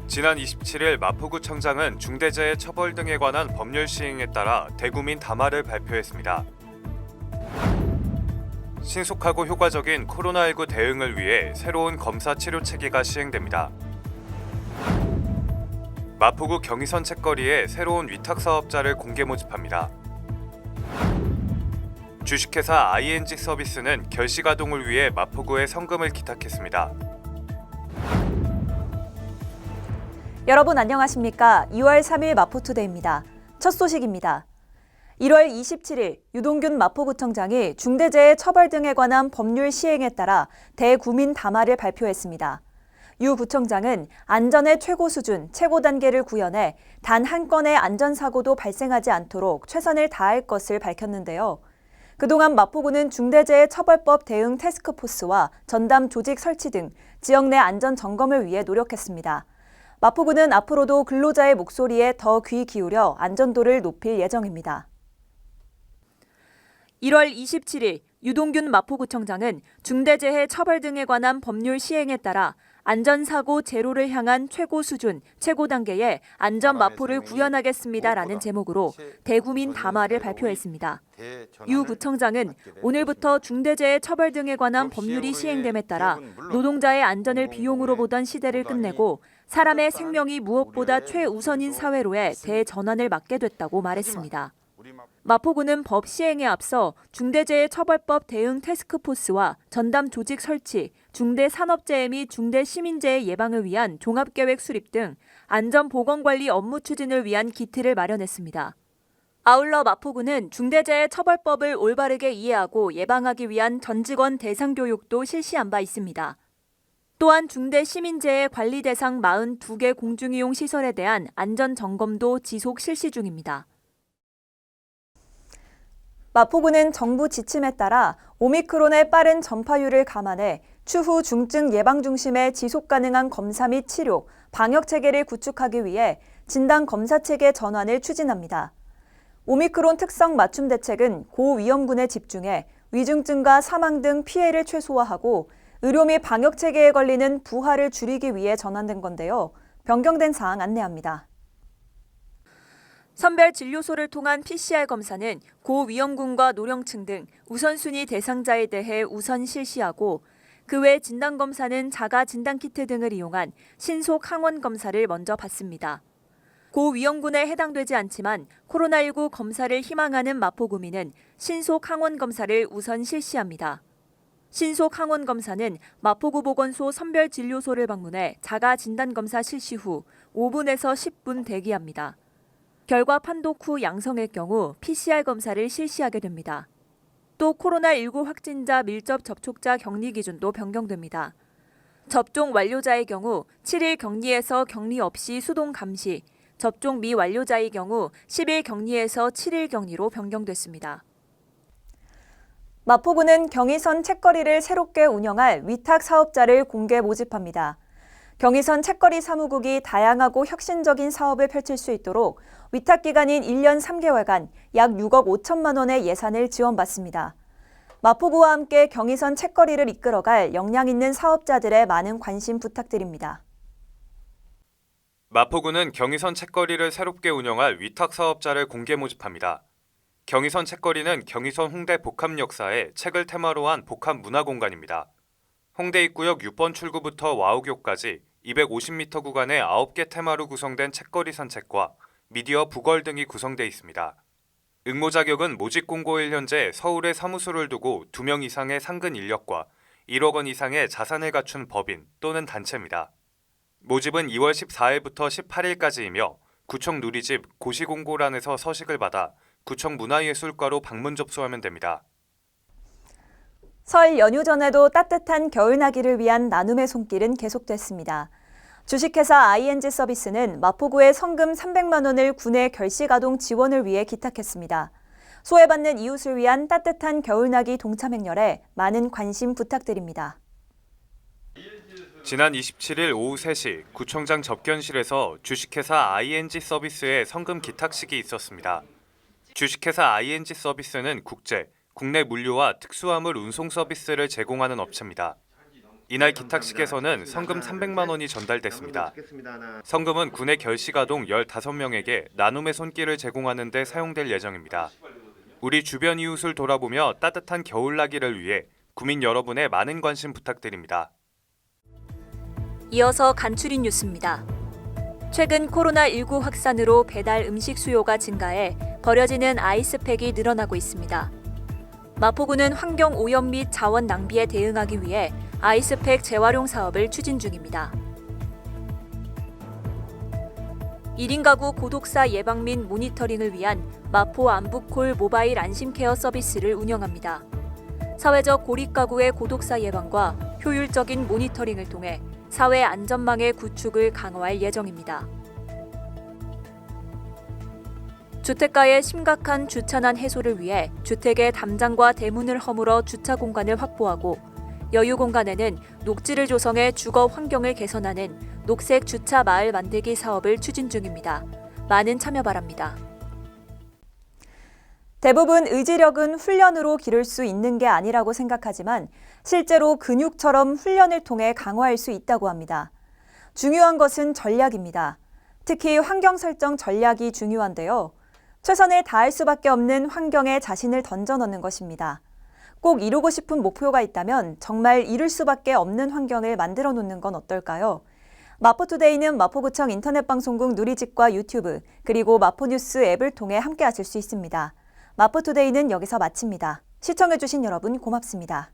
지난 27일 마포구청장은 중대재해 처벌 등에 관한 법률 시행에 따라 대구민 담화를 발표했습니다. 신속하고 효과적인 코로나19 대응을 위해 새로운 검사 치료 체계가 시행됩니다. 마포구 경의선 책거리에 새로운 위탁 사업자를 공개 모집합니다. 주식회사 ING 서비스는 결시 가동을 위해 마포구에 성금을 기탁했습니다. 여러분 안녕하십니까? 2월 3일 마포투데이입니다. 첫 소식입니다. 1월 27일 유동균 마포구청장이 중대재해 처벌 등에 관한 법률 시행에 따라 대구민 담화를 발표했습니다. 유 구청장은 안전의 최고 수준, 최고 단계를 구현해 단 한 건의 안전사고도 발생하지 않도록 최선을 다할 것을 밝혔는데요. 그동안 마포구는 중대재해처벌법 대응 태스크포스와 전담 조직 설치 등 지역 내 안전 점검을 위해 노력했습니다. 마포구는 앞으로도 근로자의 목소리에 더 귀 기울여 안전도를 높일 예정입니다. 1월 27일 유동균 마포구청장은 중대재해 처벌 등에 관한 법률 시행에 따라 안전사고 제로를 향한 최고 수준, 최고 단계의 안전 마포를 구현하겠습니다라는 제목으로 대구민 담화를 발표했습니다. 유 구청장은 오늘부터 중대재해 처벌 등에 관한 법률이 시행됨에 따라 노동자의 안전을 비용으로 보던 시대를 끝내고 사람의 생명이 무엇보다 최우선인 사회로의 대전환을 맞게 됐다고 말했습니다. 마포구는 법 시행에 앞서 중대재해처벌법 대응 태스크포스와 전담 조직 설치, 중대산업재해 및 중대시민재해 예방을 위한 종합계획 수립 등 안전보건관리 업무 추진을 위한 기틀을 마련했습니다. 아울러 마포구는 중대재해처벌법을 올바르게 이해하고 예방하기 위한 전 직원 대상 교육도 실시한 바 있습니다. 또한 중대시민재해 관리 대상 42개 공중이용 시설에 대한 안전점검도 지속 실시 중입니다. 마포구는 정부 지침에 따라 오미크론의 빠른 전파율을 감안해 추후 중증 예방 중심의 지속 가능한 검사 및 치료, 방역 체계를 구축하기 위해 진단 검사 체계 전환을 추진합니다. 오미크론 특성 맞춤 대책은 고위험군에 집중해 위중증과 사망 등 피해를 최소화하고 의료 및 방역 체계에 걸리는 부하를 줄이기 위해 전환된 건데요. 변경된 사항 안내합니다. 선별 진료소를 통한 PCR 검사는 고위험군과 노령층 등 우선순위 대상자에 대해 우선 실시하고 그 외 진단검사는 자가 진단키트 등을 이용한 신속 항원 검사를 먼저 받습니다. 고위험군에 해당되지 않지만 코로나19 검사를 희망하는 마포구민은 신속 항원 검사를 우선 실시합니다. 신속 항원 검사는 마포구 보건소 선별 진료소를 방문해 자가 진단검사 실시 후 5분에서 10분 대기합니다. 결과 판독 후 양성일 경우 PCR 검사를 실시하게 됩니다. 또 코로나19 확진자 밀접 접촉자 격리 기준도 변경됩니다. 접종 완료자의 경우 7일 격리에서 격리 없이 수동 감시, 접종 미완료자의 경우 10일 격리에서 7일 격리로 변경됐습니다. 마포구는 경의선 책거리를 새롭게 운영할 위탁 사업자를 공개 모집합니다. 경의선 책거리 사무국이 다양하고 혁신적인 사업을 펼칠 수 있도록 위탁기간인 1년 3개월간 약 6억 5천만 원의 예산을 지원받습니다. 마포구와 함께 경의선 책거리를 이끌어갈 역량 있는 사업자들의 많은 관심 부탁드립니다. 마포구는 경의선 책거리를 새롭게 운영할 위탁 사업자를 공개 모집합니다. 경의선 책거리는 경의선 홍대 복합 역사에 책을 테마로 한 복합 문화공간입니다. 홍대 입구역 6번 출구부터 와우교까지 250m 구간의 9개 테마로 구성된 책거리 산책과 미디어 북월 등이 구성돼 있습니다. 응모 자격은 모집 공고일 현재 서울에 사무소를 두고 2명 이상의 상근 인력과 1억 원 이상의 자산을 갖춘 법인 또는 단체입니다. 모집은 2월 14일부터 18일까지이며 구청 누리집 고시공고란에서 서식을 받아 구청 문화예술과로 방문 접수하면 됩니다. 설 연휴 전에도 따뜻한 겨울나기를 위한 나눔의 손길은 계속됐습니다. 주식회사 ING 서비스는 마포구에 성금 300만 원을 군의 결시가동 지원을 위해 기탁했습니다. 소외받는 이웃을 위한 따뜻한 겨울나기 동참 행렬에 많은 관심 부탁드립니다. 지난 27일 오후 3시 구청장 접견실에서 주식회사 ING 서비스의 성금 기탁식이 있었습니다. 주식회사 ING 서비스는 국내 물류와 특수화물 운송 서비스를 제공하는 업체입니다. 이날 기탁식에서는 성금 300만 원이 전달됐습니다. 성금은 군의 결시가동 15명에게 나눔의 손길을 제공하는 데 사용될 예정입니다. 우리 주변 이웃을 돌아보며 따뜻한 겨울나기를 위해 구민 여러분의 많은 관심 부탁드립니다. 이어서 간추린 뉴스입니다. 최근 코로나19 확산으로 배달 음식 수요가 증가해 버려지는 아이스팩이 늘어나고 있습니다. 마포구는 환경 오염 및 자원 낭비에 대응하기 위해 아이스팩 재활용 사업을 추진 중입니다. 1인 가구 고독사 예방 및 모니터링을 위한 마포 안부콜 모바일 안심케어 서비스를 운영합니다. 사회적 고립 가구의 고독사 예방과 효율적인 모니터링을 통해 사회 안전망의 구축을 강화할 예정입니다. 주택가의 심각한 주차난 해소를 위해 주택의 담장과 대문을 허물어 주차 공간을 확보하고 여유 공간에는 녹지를 조성해 주거 환경을 개선하는 녹색 주차 마을 만들기 사업을 추진 중입니다. 많은 참여 바랍니다. 대부분 의지력은 훈련으로 기를 수 있는 게 아니라고 생각하지만 실제로 근육처럼 훈련을 통해 강화할 수 있다고 합니다. 중요한 것은 전략입니다. 특히 환경 설정 전략이 중요한데요. 최선을 다할 수밖에 없는 환경에 자신을 던져넣는 것입니다. 꼭 이루고 싶은 목표가 있다면 정말 이룰 수밖에 없는 환경을 만들어 놓는 건 어떨까요? 마포투데이는 마포구청 인터넷방송국 누리집과 유튜브 그리고 마포뉴스 앱을 통해 함께 하실 수 있습니다. 마포투데이는 여기서 마칩니다. 시청해주신 여러분 고맙습니다.